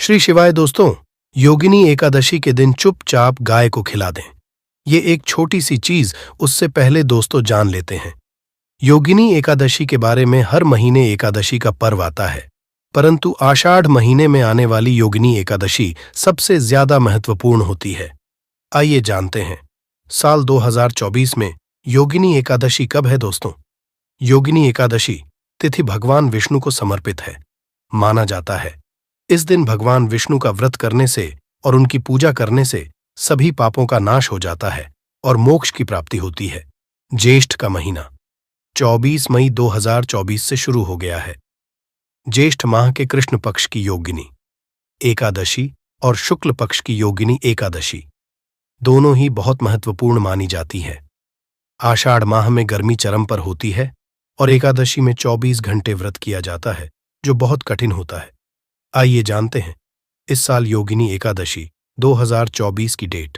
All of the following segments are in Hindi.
श्री शिवाय दोस्तों, योगिनी एकादशी के दिन चुपचाप गाय को खिला दें। ये एक छोटी सी चीज उससे पहले दोस्तों जान लेते हैं। योगिनी एकादशी के बारे में हर महीने एकादशी का पर्व आता है, परंतु आषाढ़ महीने में आने वाली योगिनी एकादशी सबसे ज्यादा महत्वपूर्ण होती है। आइए जानते हैं, साल 2024 में योगिनी एकादशी कब है दोस्तों? योगिनी एकादशी तिथि भगवान विष्णु को समर्पित है। माना जाता है इस दिन भगवान विष्णु का व्रत करने से और उनकी पूजा करने से सभी पापों का नाश हो जाता है और मोक्ष की प्राप्ति होती है। ज्येष्ठ का महीना 24 मई 2024 से शुरू हो गया है। ज्येष्ठ माह के कृष्ण पक्ष की योगिनी एकादशी और शुक्ल पक्ष की योगिनी एकादशी दोनों ही बहुत महत्वपूर्ण मानी जाती है। आषाढ़ माह में गर्मी चरम पर होती है और एकादशी में 24 घंटे व्रत किया जाता है, जो बहुत कठिन होता है। आइए जानते हैं इस साल योगिनी एकादशी 2024 की डेट,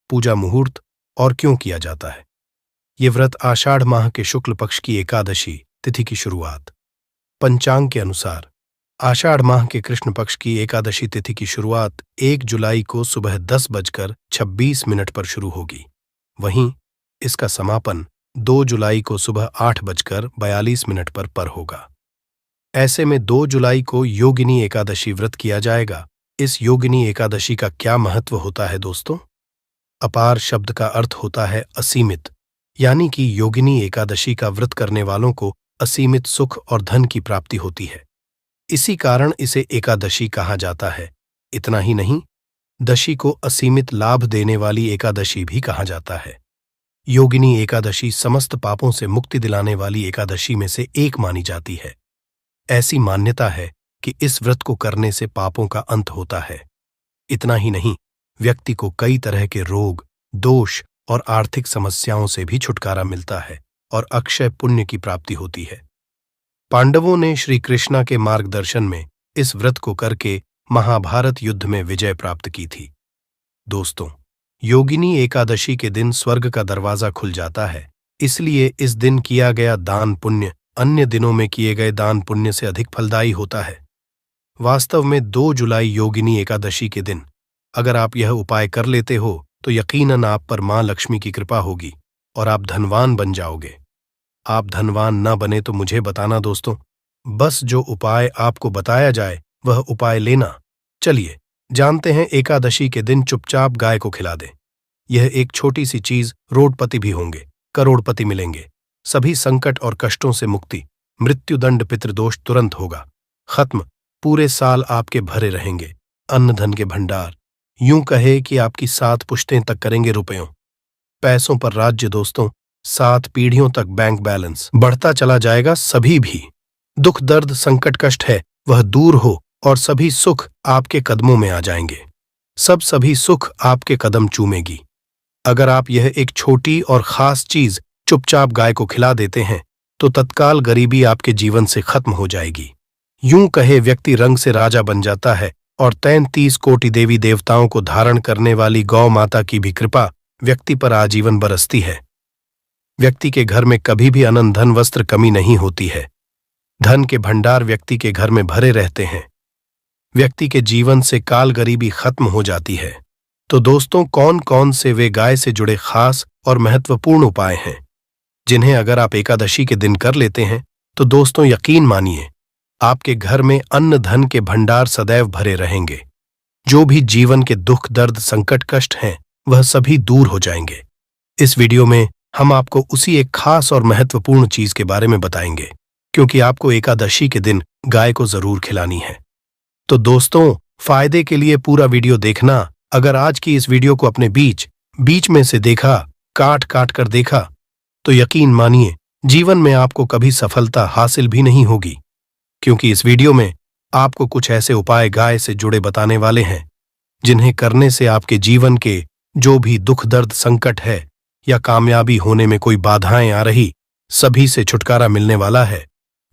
पूजा मुहूर्त और क्यों किया जाता है। ये व्रत आषाढ़ माह के शुक्ल पक्ष की एकादशी तिथि की शुरुआत। पंचांग के अनुसार आषाढ़ माह के कृष्ण पक्ष की एकादशी तिथि की शुरुआत 1 जुलाई को सुबह 10:26 पर शुरू होगी। वहीं इसका समापन 2 जुलाई को सुबह 8:42 पर होगा। ऐसे में 2 जुलाई को योगिनी एकादशी व्रत किया जाएगा। इस योगिनी एकादशी का क्या महत्व होता है दोस्तों? अपार शब्द का अर्थ होता है असीमित, यानी कि योगिनी एकादशी का व्रत करने वालों को असीमित सुख और धन की प्राप्ति होती है। इसी कारण इसे एकादशी कहा जाता है। इतना ही नहीं, दशी को असीमित लाभ देने वाली एकादशी भी कहा जाता है। योगिनी एकादशी समस्त पापों से मुक्ति दिलाने वाली एकादशी में से एक मानी जाती है। ऐसी मान्यता है कि इस व्रत को करने से पापों का अंत होता है। इतना ही नहीं, व्यक्ति को कई तरह के रोग, दोष और आर्थिक समस्याओं से भी छुटकारा मिलता है और अक्षय पुण्य की प्राप्ति होती है। पांडवों ने श्री कृष्णा के मार्गदर्शन में इस व्रत को करके महाभारत युद्ध में विजय प्राप्त की थी। दोस्तों, योगिनी एकादशी के दिन स्वर्ग का दरवाजा खुल जाता है, इसलिए इस दिन किया गया दान पुण्य अन्य दिनों में किए गए दान पुण्य से अधिक फलदायी होता है। वास्तव में 2 जुलाई योगिनी एकादशी के दिन अगर आप यह उपाय कर लेते हो तो यकीनन आप पर मां लक्ष्मी की कृपा होगी और आप धनवान बन जाओगे। आप धनवान न बने तो मुझे बताना दोस्तों, बस जो उपाय आपको बताया जाए वह उपाय लेना। चलिए जानते हैं, एकादशी के दिन चुपचाप गाय को खिला दें। यह एक छोटी सी चीज, रोडपति भी होंगे, करोड़पति मिलेंगे, सभी संकट और कष्टों से मुक्ति, मृत्युदंड पितृदोष तुरंत होगा खत्म, पूरे साल आपके भरे रहेंगे अन्न धन के भंडार। यूं कहे कि आपकी 7 पुश्तें तक करेंगे रुपयों पैसों पर राज्य दोस्तों। 7 पीढ़ियों तक बैंक बैलेंस बढ़ता चला जाएगा। सभी भी दुख दर्द संकट कष्ट है वह दूर हो और सभी सुख आपके कदमों में आ जाएंगे। सभी सुख आपके कदम चूमेगी। अगर आप यह एक छोटी और खास चीज चुपचाप गाय को खिला देते हैं तो तत्काल गरीबी आपके जीवन से खत्म हो जाएगी। यूं कहे व्यक्ति रंग से राजा बन जाता है और 33 कोटि देवी देवताओं को धारण करने वाली गौ माता की भी कृपा व्यक्ति पर आजीवन बरसती है। व्यक्ति के घर में कभी भी अनंत धन वस्त्र कमी नहीं होती है। धन के भंडार व्यक्ति के घर में भरे रहते हैं। व्यक्ति के जीवन से काल गरीबी खत्म हो जाती है। तो दोस्तों, कौन कौन से वे गाय से जुड़े खास और महत्वपूर्ण उपाय हैं जिन्हें अगर आप एकादशी के दिन कर लेते हैं तो दोस्तों यकीन मानिए आपके घर में अन्न धन के भंडार सदैव भरे रहेंगे। जो भी जीवन के दुख दर्द संकट कष्ट हैं वह सभी दूर हो जाएंगे। इस वीडियो में हम आपको उसी एक खास और महत्वपूर्ण चीज के बारे में बताएंगे, क्योंकि आपको एकादशी के दिन गाय को जरूर खिलानी है। तो दोस्तों, फायदे के लिए पूरा वीडियो देखना। अगर आज की इस वीडियो को अपने बीच में से देखा, काट कर देखा, तो यकीन मानिए जीवन में आपको कभी सफलता हासिल भी नहीं होगी, क्योंकि इस वीडियो में आपको कुछ ऐसे उपाय गाय से जुड़े बताने वाले हैं जिन्हें करने से आपके जीवन के जो भी दुख दर्द संकट है या कामयाबी होने में कोई बाधाएं आ रही, सभी से छुटकारा मिलने वाला है।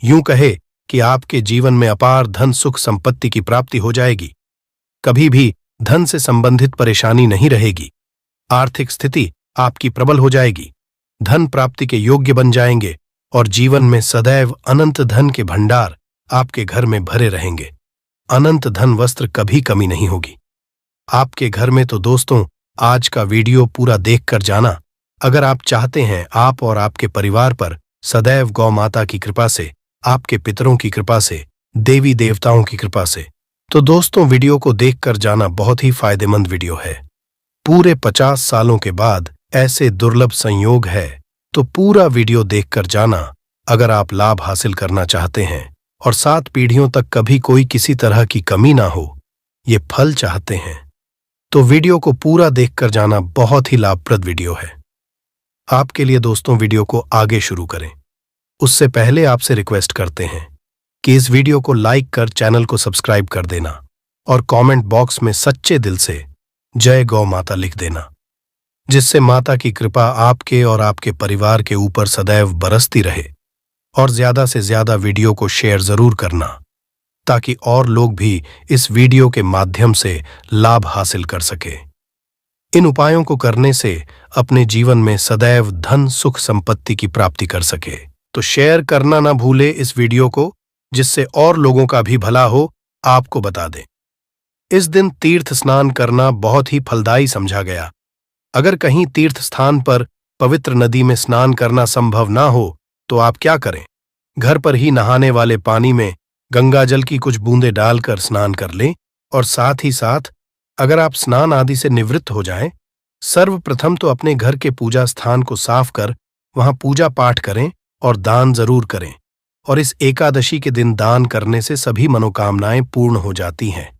यूं कहे कि आपके जीवन में अपार धन सुख संपत्ति की प्राप्ति हो जाएगी। कभी भी धन से संबंधित परेशानी नहीं रहेगी। आर्थिक स्थिति आपकी प्रबल हो जाएगी। धन प्राप्ति के योग्य बन जाएंगे और जीवन में सदैव अनंत धन के भंडार आपके घर में भरे रहेंगे। अनंत धन वस्त्र कभी कमी नहीं होगी आपके घर में। तो दोस्तों, आज का वीडियो पूरा देखकर जाना। अगर आप चाहते हैं आप और आपके परिवार पर सदैव गौ माता की कृपा से, आपके पितरों की कृपा से, देवी देवताओं की कृपा से, तो दोस्तों वीडियो को देखकर जाना। बहुत ही फायदेमंद वीडियो है। पूरे 50 सालों के बाद ऐसे दुर्लभ संयोग है, तो पूरा वीडियो देखकर जाना। अगर आप लाभ हासिल करना चाहते हैं और 7 पीढ़ियों तक कभी कोई किसी तरह की कमी ना हो, ये फल चाहते हैं, तो वीडियो को पूरा देखकर जाना। बहुत ही लाभप्रद वीडियो है आपके लिए। दोस्तों, वीडियो को आगे शुरू करें उससे पहले आपसे रिक्वेस्ट करते हैं कि इस वीडियो को लाइक कर चैनल को सब्सक्राइब कर देना और कमेंट बॉक्स में सच्चे दिल से जय गौ माता लिख देना, जिससे माता की कृपा आपके और आपके परिवार के ऊपर सदैव बरसती रहे। और ज्यादा से ज्यादा वीडियो को शेयर जरूर करना, ताकि और लोग भी इस वीडियो के माध्यम से लाभ हासिल कर सके। इन उपायों को करने से अपने जीवन में सदैव धन सुख संपत्ति की प्राप्ति कर सके। तो शेयर करना ना भूले इस वीडियो को, जिससे और लोगों का भी भला हो। आपको बता दें, इस दिन तीर्थ स्नान करना बहुत ही फलदायी समझा गया। अगर कहीं तीर्थ स्थान पर पवित्र नदी में स्नान करना संभव ना हो, तो आप क्या करें, घर पर ही नहाने वाले पानी में गंगा जल की कुछ बूंदें डालकर स्नान कर लें। और साथ ही साथ अगर आप स्नान आदि से निवृत्त हो जाएं, सर्वप्रथम तो अपने घर के पूजा स्थान को साफ कर वहां पूजा पाठ करें और दान जरूर करें। और इस एकादशी के दिन दान करने से सभी मनोकामनाएं पूर्ण हो जाती हैं।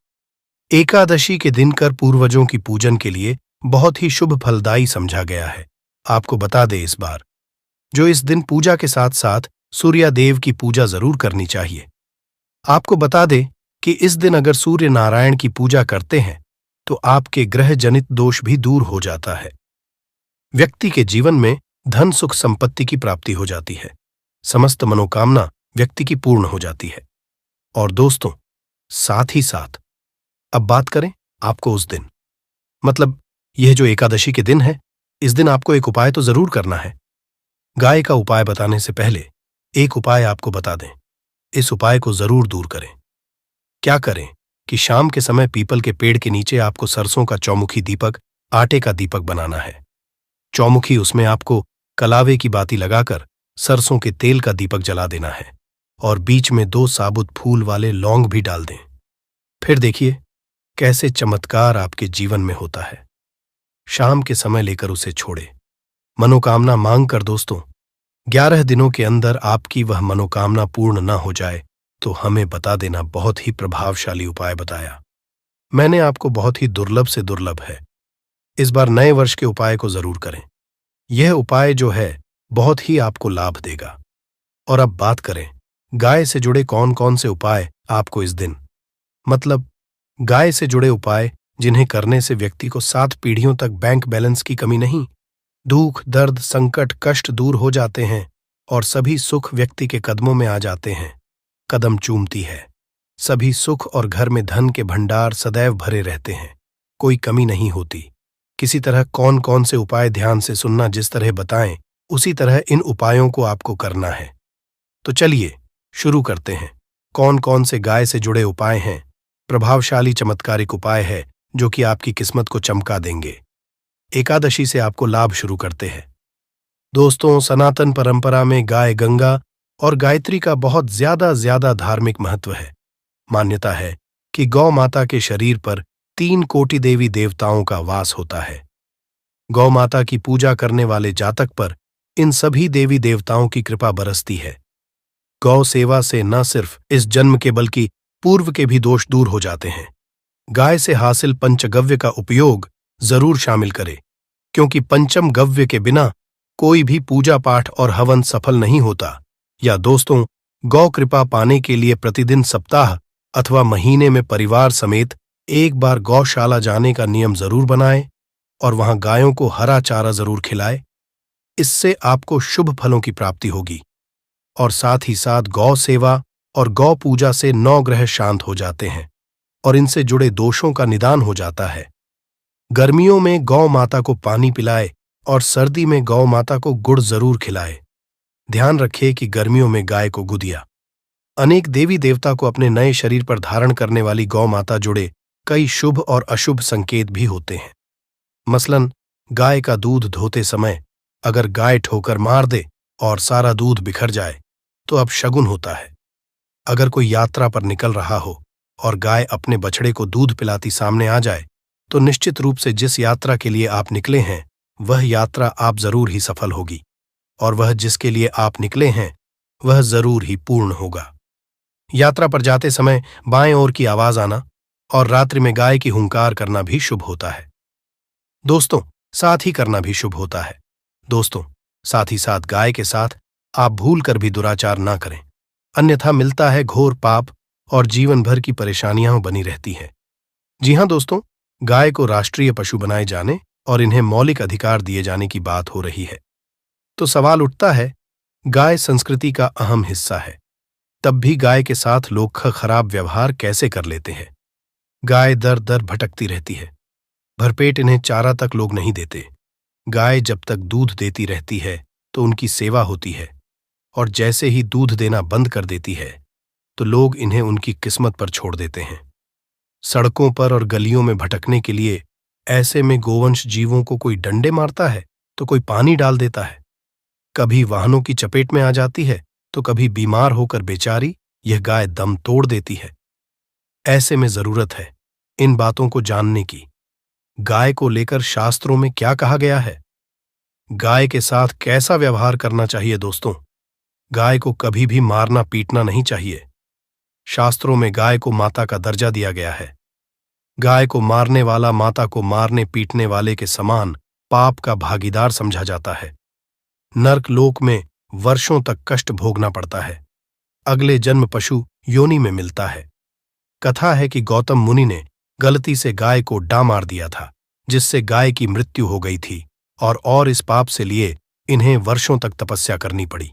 एकादशी के दिन कर पूर्वजों की पूजन के लिए बहुत ही शुभ फलदायी समझा गया है। आपको बता दें इस बार, जो इस दिन पूजा के साथ साथ सूर्य देव की पूजा जरूर करनी चाहिए। आपको बता दें कि इस दिन अगर सूर्य नारायण की पूजा करते हैं, तो आपके ग्रह जनित दोष भी दूर हो जाता है। व्यक्ति के जीवन में धन सुख संपत्ति की प्राप्ति हो जाती है। समस्त मनोकामना व्यक्ति की पूर्ण हो जाती है। और दोस्तों, साथ ही साथ अब बात करें आपको उस दिन, मतलब यह जो एकादशी के दिन है, इस दिन आपको एक उपाय तो जरूर करना है। गाय का उपाय बताने से पहले एक उपाय आपको बता दें। इस उपाय को जरूर दूर करें। क्या करें कि शाम के समय पीपल के पेड़ के नीचे आपको सरसों का चौमुखी दीपक, आटे का दीपक बनाना है। चौमुखी, उसमें आपको कलावे की बाती लगाकर सरसों के तेल का दीपक जला देना है और बीच में 2 साबुत फूल वाले लौंग भी डाल दें। फिर देखिए कैसे चमत्कार आपके जीवन में होता है। शाम के समय लेकर उसे छोड़े, मनोकामना मांग कर। दोस्तों, 11 दिनों के अंदर आपकी वह मनोकामना पूर्ण न हो जाए, तो हमें बता देना। बहुत ही प्रभावशाली उपाय बताया मैंने आपको, बहुत ही दुर्लभ से दुर्लभ है। इस बार नए वर्ष के उपाय को जरूर करें। यह उपाय जो है बहुत ही आपको लाभ देगा। और अब बात करें गाय से जुड़े कौन कौन से उपाय आपको इस दिन, मतलब गाय से जुड़े उपाय जिन्हें करने से व्यक्ति को 7 पीढ़ियों तक बैंक बैलेंस की कमी नहीं, दुख दर्द संकट कष्ट दूर हो जाते हैं और सभी सुख व्यक्ति के कदमों में आ जाते हैं, कदम चूमती है। सभी सुख और घर में धन के भंडार सदैव भरे रहते हैं, कोई कमी नहीं होती। किसी तरह कौन कौन से उपाय ध्यान से सुनना, जिस तरह बताएं उसी तरह इन उपायों को आपको करना है। तो चलिए शुरू करते हैं। कौन कौन से गाय से जुड़े उपाय हैं, प्रभावशाली चमत्कारिक उपाय है जो कि आपकी किस्मत को चमका देंगे। एकादशी से आपको लाभ शुरू करते हैं। दोस्तों, सनातन परंपरा में गाय गंगा और गायत्री का बहुत ज्यादा धार्मिक महत्व है। मान्यता है कि गौ माता के शरीर पर 3 कोटि देवी देवताओं का वास होता है। गौ माता की पूजा करने वाले जातक पर इन सभी देवी देवताओं की कृपा बरसती है। गौ सेवा से न सिर्फ इस जन्म के बल्कि पूर्व के भी दोष दूर हो जाते हैं। गाय से हासिल पंचगव्य का उपयोग जरूर शामिल करें, क्योंकि पंचम गव्य के बिना कोई भी पूजा पाठ और हवन सफल नहीं होता। या दोस्तों, गौ कृपा पाने के लिए प्रतिदिन सप्ताह अथवा महीने में परिवार समेत एक बार गौशाला जाने का नियम जरूर बनाएं और वहां गायों को हरा चारा जरूर खिलाएं। इससे आपको शुभ फलों की प्राप्ति होगी। और साथ ही साथ गौ सेवा और गौ पूजा से 9 ग्रह शांत हो जाते हैं और इनसे जुड़े दोषों का निदान हो जाता है। गर्मियों में गौ माता को पानी पिलाए और सर्दी में गौ माता को गुड़ जरूर खिलाए। ध्यान रखें कि गर्मियों में गाय को गुदिया, अनेक देवी देवता को अपने नए शरीर पर धारण करने वाली गौ माता जुड़े कई शुभ और अशुभ संकेत भी होते हैं। मसलन, गाय का दूध धोते समय अगर गाय ठोकर मार दे और सारा दूध बिखर जाए तो अब शगुन होता है। अगर कोई यात्रा पर निकल रहा हो और गाय अपने बछड़े को दूध पिलाती सामने आ जाए तो निश्चित रूप से जिस यात्रा के लिए आप निकले हैं वह यात्रा आप जरूर ही सफल होगी, और वह जिसके लिए आप निकले हैं वह जरूर ही पूर्ण होगा। यात्रा पर जाते समय बाएं ओर की आवाज आना और रात्रि में गाय की हुंकार करना भी शुभ होता है। दोस्तों, साथ ही करना भी शुभ होता है। दोस्तों, साथ ही साथ गाय के साथ आप भूल कर भी दुराचार ना करें, अन्यथा मिलता है घोर पाप और जीवन भर की परेशानियां बनी रहती हैं। जी हां दोस्तों, गाय को राष्ट्रीय पशु बनाए जाने और इन्हें मौलिक अधिकार दिए जाने की बात हो रही है। तो सवाल उठता है, गाय संस्कृति का अहम हिस्सा है, तब भी गाय के साथ लोग खराब व्यवहार कैसे कर लेते हैं। गाय दर दर भटकती रहती है, भरपेट इन्हें चारा तक लोग नहीं देते। गाय जब तक दूध देती रहती है तो उनकी सेवा होती है, और जैसे ही दूध देना बंद कर देती है तो लोग इन्हें उनकी किस्मत पर छोड़ देते हैं। सड़कों पर और गलियों में भटकने के लिए ऐसे में गोवंश जीवों को कोई डंडे मारता है तो कोई पानी डाल देता है, कभी वाहनों की चपेट में आ जाती है तो कभी बीमार होकर बेचारी यह गाय दम तोड़ देती है। ऐसे में जरूरत है इन बातों को जानने की। गाय को लेकर शास्त्रों में क्या कहा गया है, गाय के साथ कैसा व्यवहार करना चाहिए। दोस्तों, गाय को कभी भी मारना पीटना नहीं चाहिए। शास्त्रों में गाय को माता का दर्जा दिया गया है। गाय को मारने वाला माता को मारने पीटने वाले के समान पाप का भागीदार समझा जाता है। नरक लोक में वर्षों तक कष्ट भोगना पड़ता है। अगले जन्म पशु योनि में मिलता है। कथा है कि गौतम मुनि ने गलती से गाय को डा मार दिया था, जिससे गाय की मृत्यु हो गई थी, और इस पाप से लिए इन्हें वर्षों तक तपस्या करनी पड़ी।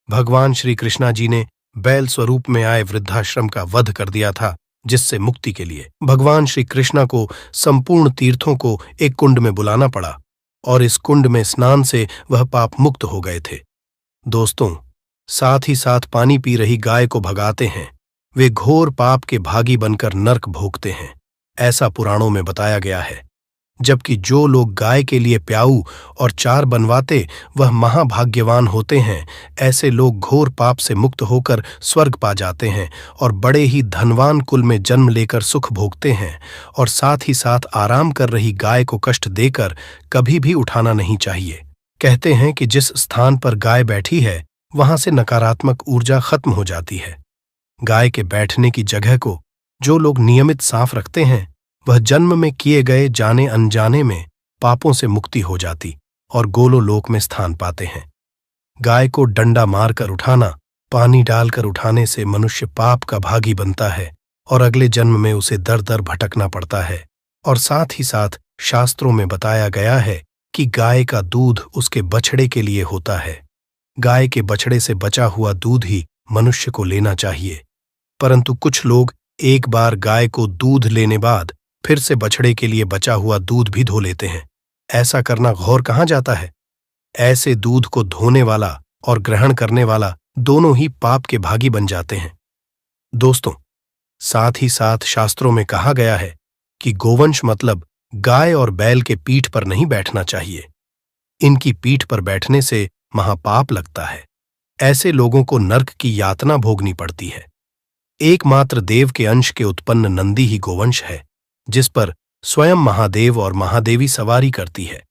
भगवान श्री कृष्णा जी ने बैल स्वरूप में आए वृद्धाश्रम का वध कर दिया था, जिससे मुक्ति के लिए भगवान श्री कृष्णा को संपूर्ण तीर्थों को एक कुंड में बुलाना पड़ा, और इस कुंड में स्नान से वह पाप मुक्त हो गए थे। दोस्तों, साथ ही साथ पानी पी रही गाय को भगाते हैं वे घोर पाप के भागी बनकर नरक भोगते हैं, ऐसा पुराणों में बताया गया है। जबकि जो लोग गाय के लिए प्याऊ और चार बनवाते वह महाभाग्यवान होते हैं। ऐसे लोग घोर पाप से मुक्त होकर स्वर्ग पा जाते हैं और बड़े ही धनवान कुल में जन्म लेकर सुख भोगते हैं, और साथ ही साथ आराम कर रही गाय को कष्ट देकर कभी भी उठाना नहीं चाहिए। कहते हैं कि जिस स्थान पर गाय बैठी है वहां से नकारात्मक ऊर्जा खत्म हो जाती है। गाय के बैठने की जगह को जो लोग नियमित साफ रखते हैं वह जन्म में किए गए जाने अनजाने में पापों से मुक्ति हो जाती और गोलोलोक में स्थान पाते हैं। गाय को डंडा मारकर उठाना, पानी डालकर उठाने से मनुष्य पाप का भागी बनता है और अगले जन्म में उसे दर दर भटकना पड़ता है। और साथ ही साथ शास्त्रों में बताया गया है कि गाय का दूध उसके बछड़े के लिए होता है। गाय के बछड़े से बचा हुआ दूध ही मनुष्य को लेना चाहिए, परंतु कुछ लोग एक बार गाय को दूध लेने बाद फिर से बछड़े के लिए बचा हुआ दूध भी धो लेते हैं। ऐसा करना गौर कहाँ जाता है। ऐसे दूध को धोने वाला और ग्रहण करने वाला दोनों ही पाप के भागी बन जाते हैं। दोस्तों, साथ ही साथ शास्त्रों में कहा गया है कि गोवंश मतलब गाय और बैल के पीठ पर नहीं बैठना चाहिए। इनकी पीठ पर बैठने से महापाप लगता है। ऐसे लोगों को नरक की यातना भोगनी पड़ती है। एकमात्र देव के अंश के उत्पन्न नंदी ही गोवंश है, जिस पर स्वयं महादेव और महादेवी सवारी करती है।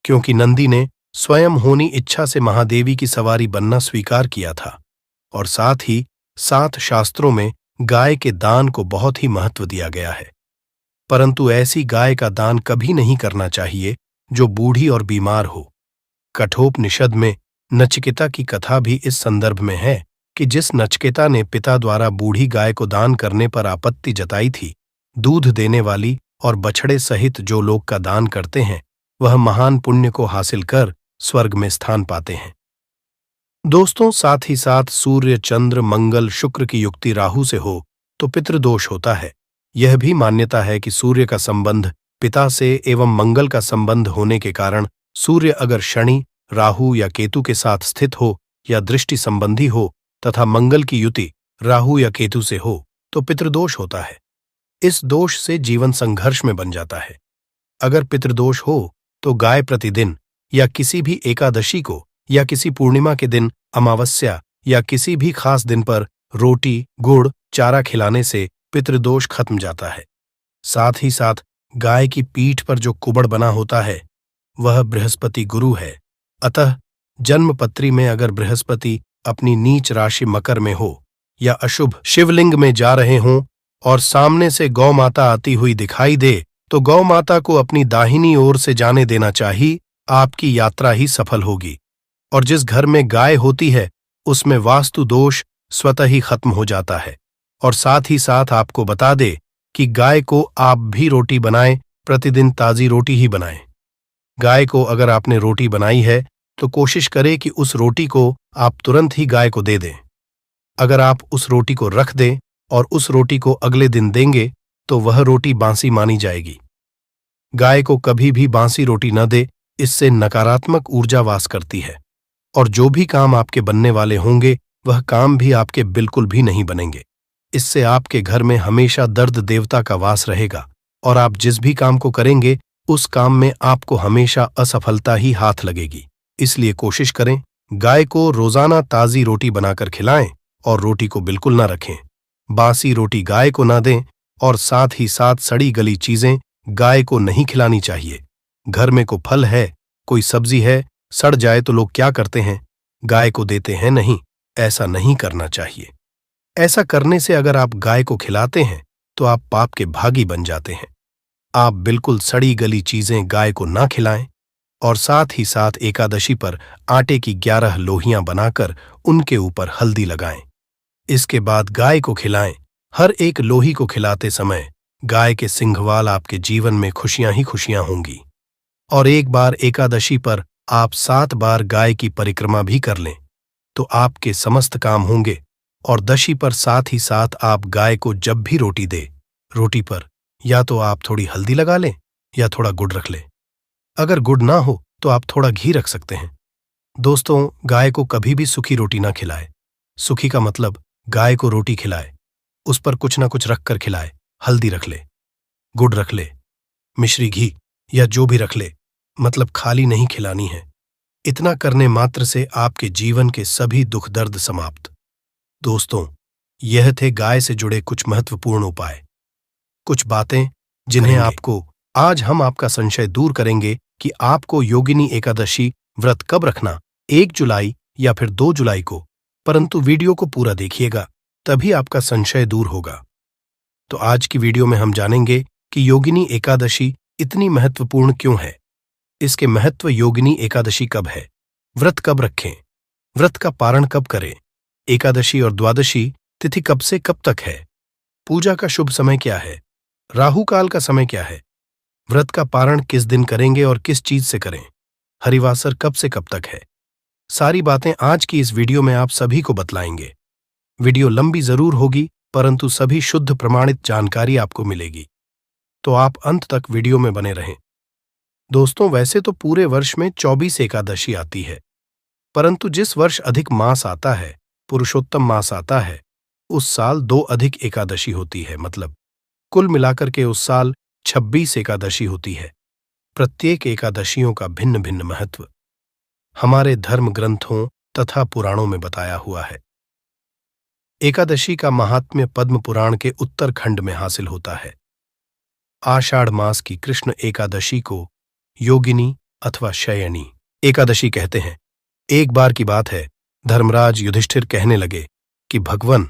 क्योंकि नंदी ने स्वयं होनी इच्छा से महादेवी की सवारी बनना स्वीकार किया था। और साथ ही साथ शास्त्रों में गाय के दान को बहुत ही महत्व दिया गया है, परंतु ऐसी गाय का दान कभी नहीं करना चाहिए जो बूढ़ी और बीमार हो। कठोपनिषद में नचिकेता की कथा भी इस संदर्भ में है कि जिस नचिकेता ने पिता द्वारा बूढ़ी गाय को दान करने पर आपत्ति जताई थी, दूध देने वाली और बछड़े सहित जो लोग का दान करते हैं वह महान पुण्य को हासिल कर स्वर्ग में स्थान पाते हैं। दोस्तों, साथ ही साथ सूर्य, चंद्र, मंगल, शुक्र की युक्ति राहु से हो तो पितृदोष होता है। यह भी मान्यता है कि सूर्य का संबंध पिता से एवं मंगल का संबंध होने के कारण सूर्य अगर शनि, राहु या केतु के साथ स्थित हो या दृष्टि संबंधी हो तथा मंगल की युति राहु या केतु से हो तो पितृदोष होता है। इस दोष से जीवन संघर्ष में बन जाता है। अगर पितृदोष हो तो गाय प्रतिदिन या किसी भी एकादशी को या किसी पूर्णिमा के दिन, अमावस्या या किसी भी खास दिन पर रोटी, गुड़, चारा खिलाने से पितृदोष खत्म जाता है। साथ ही साथ गाय की पीठ पर जो कुबड़ बना होता है वह बृहस्पति गुरु है। अतः जन्मपत्री में अगर बृहस्पति अपनी नीच राशि मकर में हो या अशुभ शिवलिंग में जा रहे हों और सामने से गौ माता आती हुई दिखाई दे तो गौ माता को अपनी दाहिनी ओर से जाने देना चाहिए। आपकी यात्रा ही सफल होगी। और जिस घर में गाय होती है उसमें वास्तु दोष स्वतः ही खत्म हो जाता है। और साथ ही साथ आपको बता दे कि गाय को आप भी रोटी बनाएं, प्रतिदिन ताजी रोटी ही बनाएं। गाय को अगर आपने रोटी बनाई है तो कोशिश करें कि उस रोटी को आप तुरंत ही गाय को दे दें। अगर आप उस रोटी को रख दें और उस रोटी को अगले दिन देंगे तो वह रोटी बासी मानी जाएगी। गाय को कभी भी बासी रोटी न दे, इससे नकारात्मक ऊर्जा वास करती है और जो भी काम आपके बनने वाले होंगे वह काम भी आपके बिल्कुल भी नहीं बनेंगे। इससे आपके घर में हमेशा दर्द देवता का वास रहेगा और आप जिस भी काम को करेंगे उस काम में आपको हमेशा असफलता ही हाथ लगेगी। इसलिए कोशिश करें गाय को रोजाना ताजी रोटी बनाकर खिलाएं और रोटी को बिल्कुल ना रखें। बासी रोटी गाय को ना दें और साथ ही साथ सड़ी गली चीजें गाय को नहीं खिलानी चाहिए। घर में कोई फल है, कोई सब्जी है, सड़ जाए तो लोग क्या करते हैं, गाय को देते हैं। नहीं, ऐसा नहीं करना चाहिए। ऐसा करने से अगर आप गाय को खिलाते हैं तो आप पाप के भागी बन जाते हैं। आप बिल्कुल सड़ी गली चीजें गाय को ना खिलाएं और साथ ही साथ एकादशी पर आटे की 11 लोहियां बनाकर उनके ऊपर हल्दी लगाएं। इसके बाद गाय को खिलाएं। हर एक लोही को खिलाते समय गाय के सिंघवाल आपके जीवन में खुशियां ही खुशियां होंगी। और एक बार एकादशी पर आप 7 बार गाय की परिक्रमा भी कर लें तो आपके समस्त काम होंगे। और दशी पर साथ ही साथ आप गाय को जब भी रोटी दे, रोटी पर या तो आप थोड़ी हल्दी लगा लें या थोड़ा गुड़ रख लें। अगर गुड़ ना हो तो आप थोड़ा घी रख सकते हैं। दोस्तों, गाय को कभी भी सूखी रोटी ना खिलाए। सूखी का मतलब गाय को रोटी खिलाए, उस पर कुछ ना कुछ रख कर खिलाए। हल्दी रख ले, गुड़ रख ले, मिश्री घी या जो भी रख ले, मतलब खाली नहीं खिलानी है। इतना करने मात्र से आपके जीवन के सभी दुख दर्द समाप्त। दोस्तों, यह थे गाय से जुड़े कुछ महत्वपूर्ण उपाय, कुछ बातें जिन्हें आपको आज हम आपका संशय दूर करेंगे कि आपको योगिनी एकादशी व्रत कब रखना, 1 जुलाई या फिर 2 जुलाई को। परंतु वीडियो को पूरा देखिएगा, तभी आपका संशय दूर होगा। तो आज की वीडियो में हम जानेंगे कि योगिनी एकादशी इतनी महत्वपूर्ण क्यों है, इसके महत्व, योगिनी एकादशी कब है, व्रत कब रखें, व्रत का पारण कब करें, एकादशी और द्वादशी तिथि कब से कब तक है, पूजा का शुभ समय क्या है, राहु काल का समय क्या है, व्रत का पारण किस दिन करेंगे और किस चीज से करें, हरिवासर कब से कब तक है। सारी बातें आज की इस वीडियो में आप सभी को बतलाएंगे। वीडियो लंबी जरूर होगी परंतु सभी शुद्ध प्रमाणित जानकारी आपको मिलेगी, तो आप अंत तक वीडियो में बने रहें। दोस्तों, वैसे तो पूरे वर्ष में 24 एकादशी आती है, परंतु जिस वर्ष अधिक मास आता है, पुरुषोत्तम मास आता है, उस साल 2 अधिक एकादशी होती है। मतलब कुल मिलाकर के उस साल 26 एकादशी होती है। प्रत्येक एकादशियों का भिन्न भिन्न महत्व हमारे धर्म ग्रंथों तथा पुराणों में बताया हुआ है। एकादशी का महात्म्य पद्म पुराण के उत्तर खंड में हासिल होता है। आषाढ़ मास की कृष्ण एकादशी को योगिनी अथवा शयनी एकादशी कहते हैं। एक बार की बात है, धर्मराज युधिष्ठिर कहने लगे कि भगवन,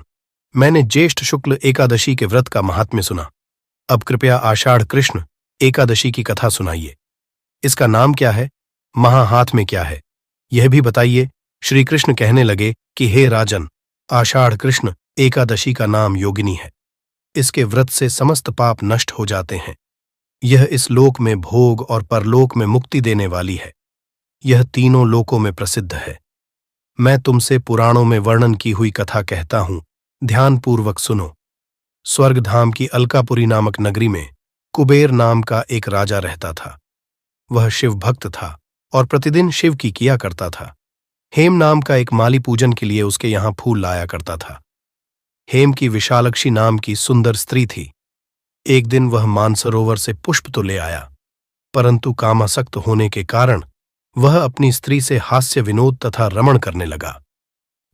मैंने ज्येष्ठ शुक्ल एकादशी के व्रत का महात्म्य सुना, अब कृपया आषाढ़ कृष्ण एकादशी की कथा सुनाइए। इसका नाम क्या है, महाहाथ में क्या है, यह भी बताइए। श्री कृष्ण कहने लगे कि हे राजन, आषाढ़ कृष्ण एकादशी का नाम योगिनी है। इसके व्रत से समस्त पाप नष्ट हो जाते हैं। यह इस लोक में भोग और परलोक में मुक्ति देने वाली है। यह तीनों लोकों में प्रसिद्ध है। मैं तुमसे पुराणों में वर्णन की हुई कथा कहता हूं, ध्यानपूर्वक सुनो। स्वर्गधाम की अलकापुरी नामक नगरी में कुबेर नाम का एक राजा रहता था। वह शिव भक्त था और प्रतिदिन शिव की किया करता था। हेम नाम का एक माली पूजन के लिए उसके यहां फूल लाया करता था। हेम की विशालक्षी नाम की सुंदर स्त्री थी। एक दिन वह मानसरोवर से पुष्प तो ले आया, परंतु कामासक्त होने के कारण वह अपनी स्त्री से हास्य विनोद तथा रमण करने लगा।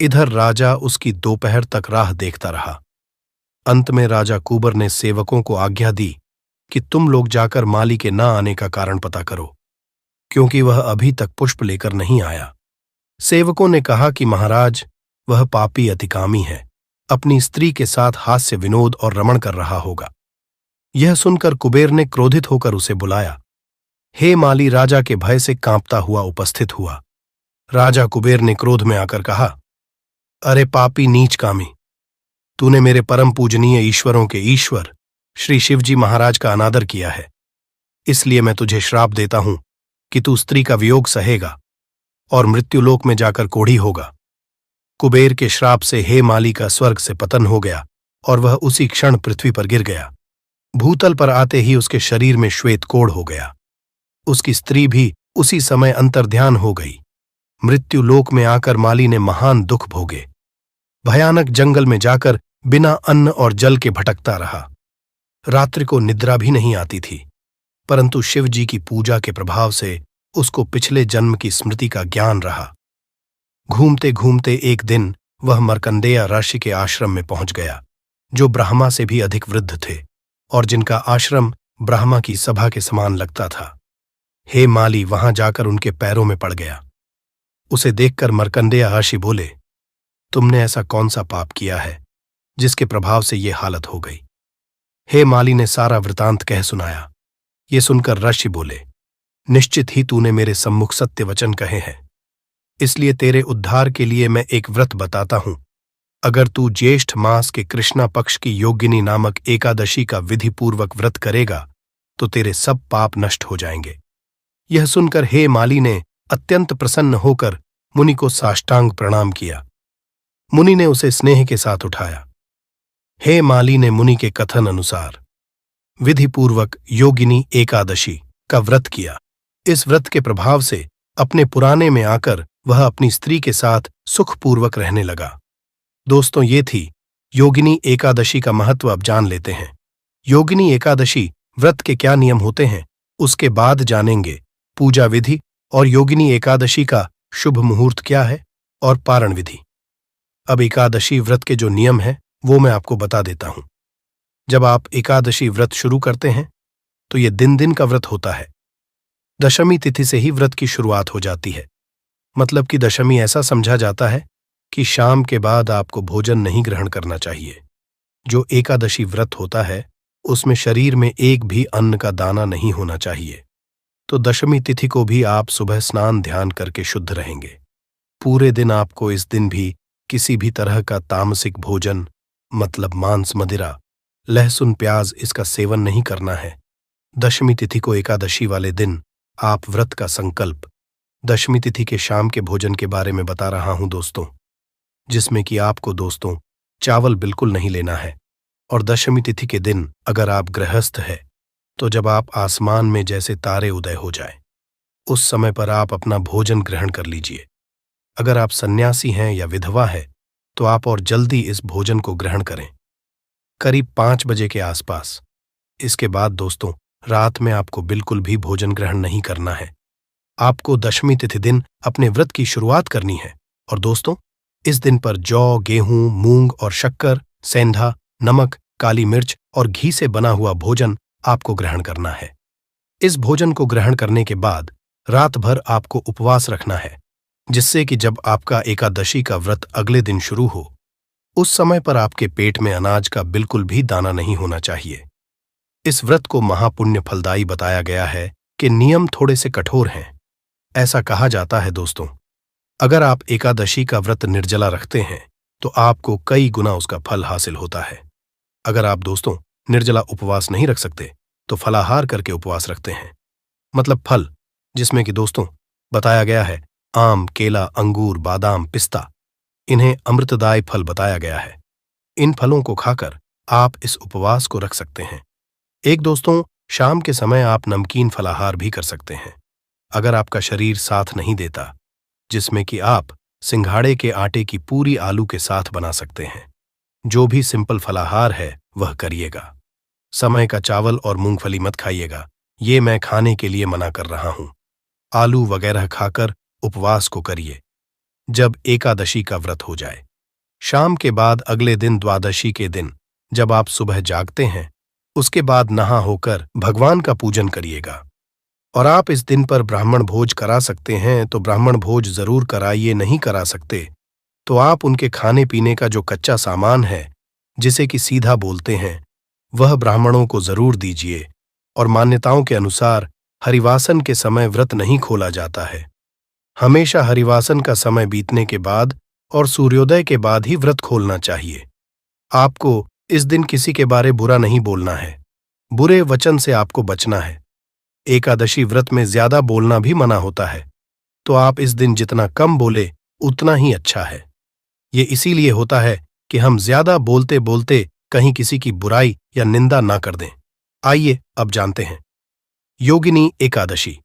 इधर राजा उसकी दोपहर तक राह देखता रहा। अंत में राजा कुबर ने सेवकों को आज्ञा दी कि तुम लोग जाकर माली के न आने का कारण पता करो, क्योंकि वह अभी तक पुष्प लेकर नहीं आया। सेवकों ने कहा कि महाराज, वह पापी अतिकामी है, अपनी स्त्री के साथ हास्य विनोद और रमण कर रहा होगा। यह सुनकर कुबेर ने क्रोधित होकर उसे बुलाया। हे माली राजा के भय से कांपता हुआ उपस्थित हुआ। राजा कुबेर ने क्रोध में आकर कहा, अरे पापी नीच कामी, तूने मेरे परम पूजनीय ईश्वरों के ईश्वर श्री शिवजी महाराज का अनादर किया है, इसलिए मैं तुझे श्राप देता हूं कि तू स्त्री का वियोग सहेगा और मृत्युलोक में जाकर कोढ़ी होगा। कुबेर के श्राप से हे माली का स्वर्ग से पतन हो गया और वह उसी क्षण पृथ्वी पर गिर गया। भूतल पर आते ही उसके शरीर में श्वेत कोढ़ हो गया। उसकी स्त्री भी उसी समय अंतर्ध्यान हो गई। मृत्युलोक में आकर माली ने महान दुख भोगे। भयानक जंगल में जाकर बिना अन्न और जल के भटकता रहा। रात्रि को निद्रा भी नहीं आती थी, परंतु शिव जी की पूजा के प्रभाव से उसको पिछले जन्म की स्मृति का ज्ञान रहा। घूमते घूमते एक दिन वह मर्कंडेय ऋषि के आश्रम में पहुंच गया, जो ब्रह्मा से भी अधिक वृद्ध थे और जिनका आश्रम ब्रह्मा की सभा के समान लगता था। हे माली वहां जाकर उनके पैरों में पड़ गया। उसे देखकर मर्कंडेय ऋषि बोले, तुमने ऐसा कौन सा पाप किया है जिसके प्रभाव से ये हालत हो गई? हे माली ने सारा वृतांत कह सुनाया। ये सुनकर ऋषि बोले, निश्चित ही तूने मेरे सम्मुख सत्य वचन कहे हैं, इसलिए तेरे उद्धार के लिए मैं एक व्रत बताता हूं। अगर तू ज्येष्ठ मास के कृष्णा पक्ष की योगिनी नामक एकादशी का विधिपूर्वक व्रत करेगा तो तेरे सब पाप नष्ट हो जाएंगे। यह सुनकर हे माली ने अत्यंत प्रसन्न होकर मुनि को साष्टांग प्रणाम किया। मुनि ने उसे स्नेह के साथ उठाया। हे माली ने मुनि के कथन अनुसार विधिपूर्वक योगिनी एकादशी का व्रत किया। इस व्रत के प्रभाव से अपने पुराने में आकर वह अपनी स्त्री के साथ सुखपूर्वक रहने लगा। दोस्तों, ये थी योगिनी एकादशी का महत्व। अब जान लेते हैं योगिनी एकादशी व्रत के क्या नियम होते हैं, उसके बाद जानेंगे पूजा विधि और योगिनी एकादशी का शुभ मुहूर्त क्या है और पारण विधि। अब एकादशी व्रत के जो नियम हैं वो मैं आपको बता देता हूं। जब आप एकादशी व्रत शुरू करते हैं तो ये दिन दिन का व्रत होता है। दशमी तिथि से ही व्रत की शुरुआत हो जाती है। मतलब कि दशमी ऐसा समझा जाता है कि शाम के बाद आपको भोजन नहीं ग्रहण करना चाहिए। जो एकादशी व्रत होता है उसमें शरीर में एक भी अन्न का दाना नहीं होना चाहिए। तो दशमी तिथि को भी आप सुबह स्नान ध्यान करके शुद्ध रहेंगे। पूरे दिन आपको इस दिन भी किसी भी तरह का तामसिक भोजन, मतलब मांस मदिरा, लहसुन प्याज, इसका सेवन नहीं करना है। दशमी तिथि को एकादशी वाले दिन आप व्रत का संकल्प दशमी तिथि के शाम के भोजन के बारे में बता रहा हूं दोस्तों, जिसमें कि आपको दोस्तों चावल बिल्कुल नहीं लेना है। और दशमी तिथि के दिन अगर आप गृहस्थ है तो जब आप आसमान में जैसे तारे उदय हो जाए उस समय पर आप अपना भोजन ग्रहण कर लीजिए। अगर आप सन्यासी हैं या विधवा है तो आप और जल्दी इस भोजन को ग्रहण करें, करीब 5 बजे के आसपास। इसके बाद दोस्तों रात में आपको बिल्कुल भी भोजन ग्रहण नहीं करना है। आपको दशमी तिथि दिन अपने व्रत की शुरुआत करनी है। और दोस्तों इस दिन पर जौ, गेहूं, मूंग और शक्कर, सेंधा, नमक, काली मिर्च और घी से बना हुआ भोजन आपको ग्रहण करना है। इस भोजन को ग्रहण करने के बाद रात भर आपको उपवास रखना है, जिससे कि जब आपका एकादशी का व्रत अगले दिन शुरू हो उस समय पर आपके पेट में अनाज का बिल्कुल भी दाना नहीं होना चाहिए। इस व्रत को महापुण्य फलदायी बताया गया है कि नियम थोड़े से कठोर हैं। ऐसा कहा जाता है दोस्तों, अगर आप एकादशी का व्रत निर्जला रखते हैं तो आपको कई गुना उसका फल हासिल होता है। अगर आप दोस्तों निर्जला उपवास नहीं रख सकते तो फलाहार करके उपवास रखते हैं, मतलब फल, जिसमें कि दोस्तों बताया गया है आम, केला, अंगूर, बादाम, पिस्ता, इन्हें अमृतदायी फल बताया गया है। इन फलों को खाकर आप इस उपवास को रख सकते हैं। एक दोस्तों शाम के समय आप नमकीन फलाहार भी कर सकते हैं, अगर आपका शरीर साथ नहीं देता, जिसमें कि आप सिंघाड़े के आटे की पूरी आलू के साथ बना सकते हैं, जो भी सिंपल फलाहार है वह करिएगा। समय का चावल और मूंगफली मत खाइएगा, ये मैं खाने के लिए मना कर रहा हूं। आलू वगैरह खाकर उपवास को करिए जब एकादशी का व्रत हो जाए। शाम के बाद अगले दिन द्वादशी के दिन जब आप सुबह जागते हैं, उसके बाद नहा होकर भगवान का पूजन करिएगा। और आप इस दिन पर ब्राह्मण भोज करा सकते हैं तो ब्राह्मण भोज जरूर कराइए, नहीं करा सकते तो आप उनके खाने पीने का जो कच्चा सामान है, जिसे कि सीधा बोलते हैं, वह ब्राह्मणों को जरूर दीजिए। और मान्यताओं के अनुसार हरिवासन के समय व्रत नहीं खोला जाता है। हमेशा हरिवासन का समय बीतने के बाद और सूर्योदय के बाद ही व्रत खोलना चाहिए। आपको इस दिन किसी के बारे बुरा नहीं बोलना है, बुरे वचन से आपको बचना है। एकादशी व्रत में ज्यादा बोलना भी मना होता है, तो आप इस दिन जितना कम बोले उतना ही अच्छा है। ये इसीलिए होता है कि हम ज्यादा बोलते बोलते कहीं किसी की बुराई या निंदा ना कर दें। आइए अब जानते हैं योगिनी एकादशी,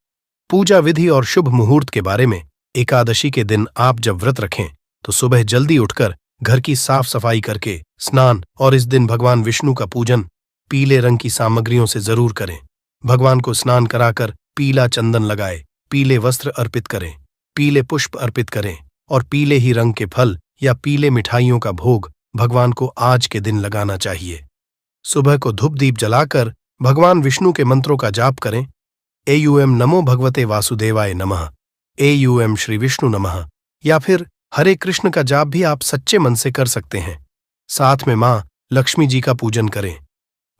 पूजा विधि और शुभ मुहूर्त के बारे में। एकादशी के दिन आप जब व्रत रखें तो सुबह जल्दी उठकर घर की साफ सफाई करके स्नान और इस दिन भगवान विष्णु का पूजन पीले रंग की सामग्रियों से जरूर करें। भगवान को स्नान कराकर पीला चंदन लगाए, पीले वस्त्र अर्पित करें, पीले पुष्प अर्पित करें और पीले ही रंग के फल या पीले मिठाइयों का भोग भगवान को आज के दिन लगाना चाहिए। सुबह को धूप दीप जलाकर भगवान विष्णु के मंत्रों का जाप करें। एयूएम नमो भगवते वासुदेवाय नमः, एयूएम श्री विष्णु नमः, या फिर हरे कृष्ण का जाप भी आप सच्चे मन से कर सकते हैं। साथ में मां लक्ष्मी जी का पूजन करें।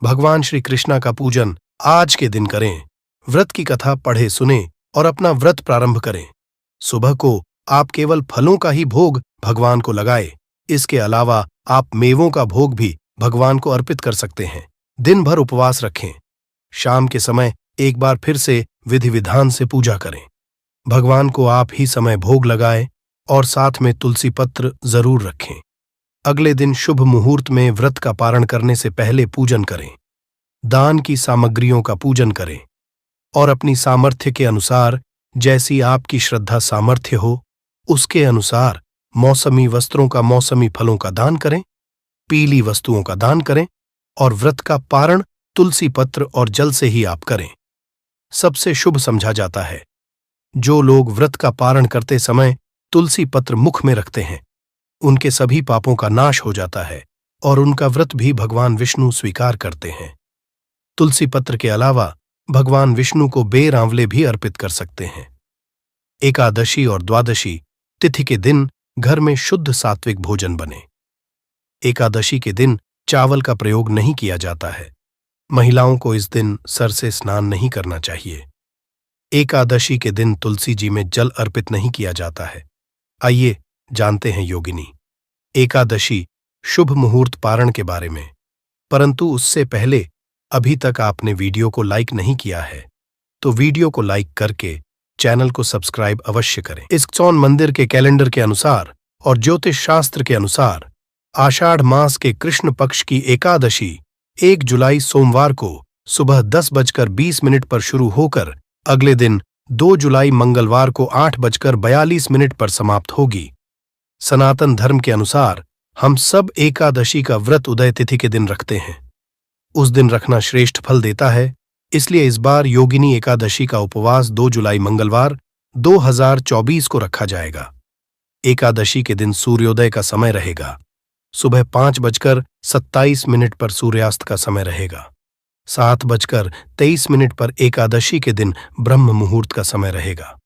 भगवान श्री कृष्णा का पूजन आज के दिन करें। व्रत की कथा पढ़े सुने और अपना व्रत प्रारंभ करें। सुबह को आप केवल फलों का ही भोग भगवान को लगाए। इसके अलावा आप मेवों का भोग भी भगवान को अर्पित कर सकते हैं। दिन भर उपवास रखें। शाम के समय एक बार फिर से विधि विधान से पूजा करें। भगवान को आप ही समय भोग लगाएं और साथ में तुलसी पत्र जरूर रखें। अगले दिन शुभ मुहूर्त में व्रत का पारण करने से पहले पूजन करें। दान की सामग्रियों का पूजन करें और अपनी सामर्थ्य के अनुसार, जैसी आपकी श्रद्धा सामर्थ्य हो, उसके अनुसार मौसमी वस्त्रों का, मौसमी फलों का दान करें, पीली वस्तुओं का दान करें और व्रत का पारण तुलसी पत्र और जल से ही आप करें। सबसे शुभ समझा जाता है। जो लोग व्रत का पारण करते समय तुलसी पत्र मुख में रखते हैं, उनके सभी पापों का नाश हो जाता है और उनका व्रत भी भगवान विष्णु स्वीकार करते हैं। तुलसी पत्र के अलावा भगवान विष्णु को बेर आंवले भी अर्पित कर सकते हैं। एकादशी और द्वादशी तिथि के दिन घर में शुद्ध सात्विक भोजन बने। एकादशी के दिन चावल का प्रयोग नहीं किया जाता है। महिलाओं को इस दिन सर से स्नान नहीं करना चाहिए। एकादशी के दिन तुलसी जी में जल अर्पित नहीं किया जाता है। आइए जानते हैं योगिनी एकादशी शुभ मुहूर्त पारण के बारे में। परंतु उससे पहले अभी तक आपने वीडियो को लाइक नहीं किया है तो वीडियो को लाइक करके चैनल को सब्सक्राइब अवश्य करें। इस्कॉन मंदिर के कैलेंडर के अनुसार और ज्योतिष शास्त्र के अनुसार आषाढ़ मास के कृष्ण पक्ष की एकादशी 1 जुलाई सोमवार को सुबह 10:20 पर शुरू होकर अगले दिन 2 जुलाई मंगलवार को 8:42 पर समाप्त होगी। सनातन धर्म के अनुसार हम सब एकादशी का व्रत उदय तिथि के दिन रखते हैं। उस दिन रखना श्रेष्ठ फल देता है, इसलिए इस बार योगिनी एकादशी का उपवास 2 जुलाई मंगलवार 2024 को रखा जाएगा। एकादशी के दिन सूर्योदय का समय रहेगा। सुबह 5:27 पर सूर्यास्त का समय रहेगा। 7:23 पर एकादशी के दिन ब्रह्म मुहूर्त का समय रहेगा।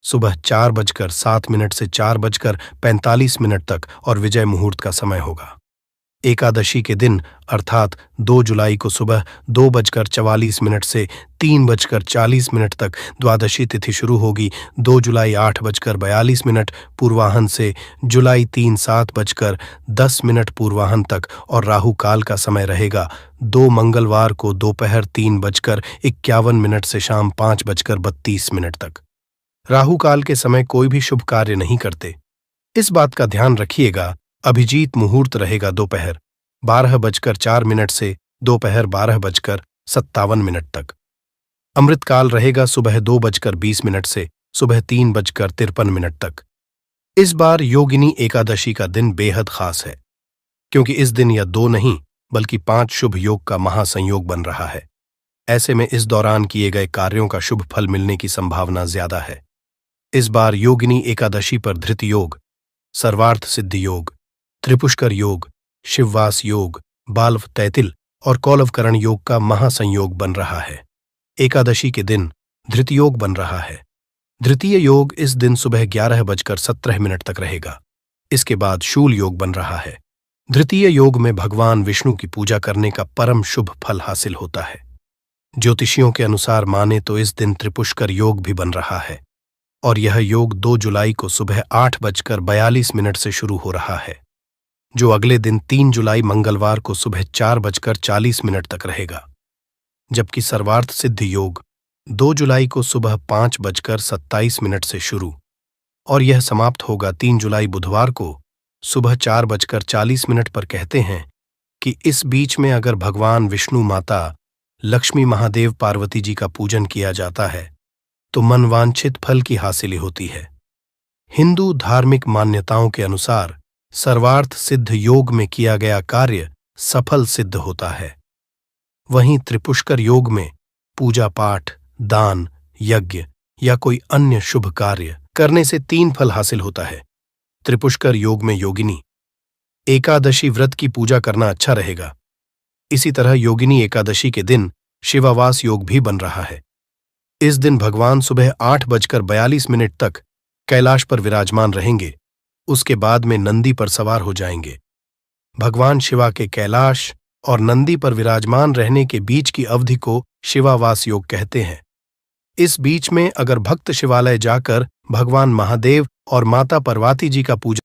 सुबह 4:07 से 4:45 तक और विजय मुहूर्त का समय होगा। एकादशी के दिन अर्थात 2 जुलाई को सुबह 2:44 से 3:40 तक द्वादशी तिथि शुरू होगी। 2 जुलाई 8:42 पूर्वाहन से जुलाई 3 7:10 पूर्वाहन तक और राहु काल का समय रहेगा। 2 मंगलवार को दोपहर 3:51 से शाम 5:32 तक। राहु काल के समय कोई भी शुभ कार्य नहीं करते। इस बात का ध्यान रखिएगा। अभिजीत मुहूर्त रहेगा दोपहर 12:04 से दोपहर 12:57 तक। अमृतकाल रहेगा सुबह 2:20 से सुबह 3:53 तक। इस बार योगिनी एकादशी का दिन बेहद खास है। क्योंकि इस दिन या 2 नहीं बल्कि 5 शुभ योग का महासंयोग बन रहा है। ऐसे में इस दौरान किए गए कार्यों का शुभ फल मिलने की संभावना ज्यादा है। इस बार योगिनी एकादशी पर धृत योग, सर्वार्थ सिद्धि योग, त्रिपुष्कर योग, शिववास योग, बाल्व तैतिल और कौलवकरण योग का महासंयोग बन रहा है। एकादशी के दिन धृत योग बन रहा है। धृतीय योग इस दिन सुबह 11:17 तक रहेगा। इसके बाद शूल योग बन रहा है। धृतीय योग में भगवान विष्णु की पूजा करने का परम शुभ फल हासिल होता है। ज्योतिषियों के अनुसार माने तो इस दिन त्रिपुष्कर योग भी बन रहा है और यह योग 2 जुलाई को सुबह 8:42 से शुरू हो रहा है, जो अगले दिन 3 जुलाई मंगलवार को सुबह 4:40 तक रहेगा। जबकि सर्वार्थ सिद्धि योग 2 जुलाई को सुबह 5:27 से शुरू और यह समाप्त होगा 3 जुलाई बुधवार को सुबह 4:40 पर। कहते हैं कि इस बीच में अगर भगवान विष्णु, माता लक्ष्मी, महादेव, पार्वती जी का पूजन किया जाता है तो मनवांछित फल की हासिल होती है। हिंदू धार्मिक मान्यताओं के अनुसार सर्वार्थ सिद्ध योग में किया गया कार्य सफल सिद्ध होता है। वहीं त्रिपुष्कर योग में पूजा पाठ, दान, यज्ञ या कोई अन्य शुभ कार्य करने से 3 फल हासिल होता है। त्रिपुष्कर योग में योगिनी एकादशी व्रत की पूजा करना अच्छा रहेगा। इसी तरह योगिनी एकादशी के दिन शिवावास योग भी बन रहा है। इस दिन भगवान सुबह 8:42 तक कैलाश पर विराजमान रहेंगे। उसके बाद में नंदी पर सवार हो जाएंगे। भगवान शिवा के कैलाश और नंदी पर विराजमान रहने के बीच की अवधि को शिवावास योग कहते हैं। इस बीच में अगर भक्त शिवालय जाकर भगवान महादेव और माता पार्वती जी का पूजन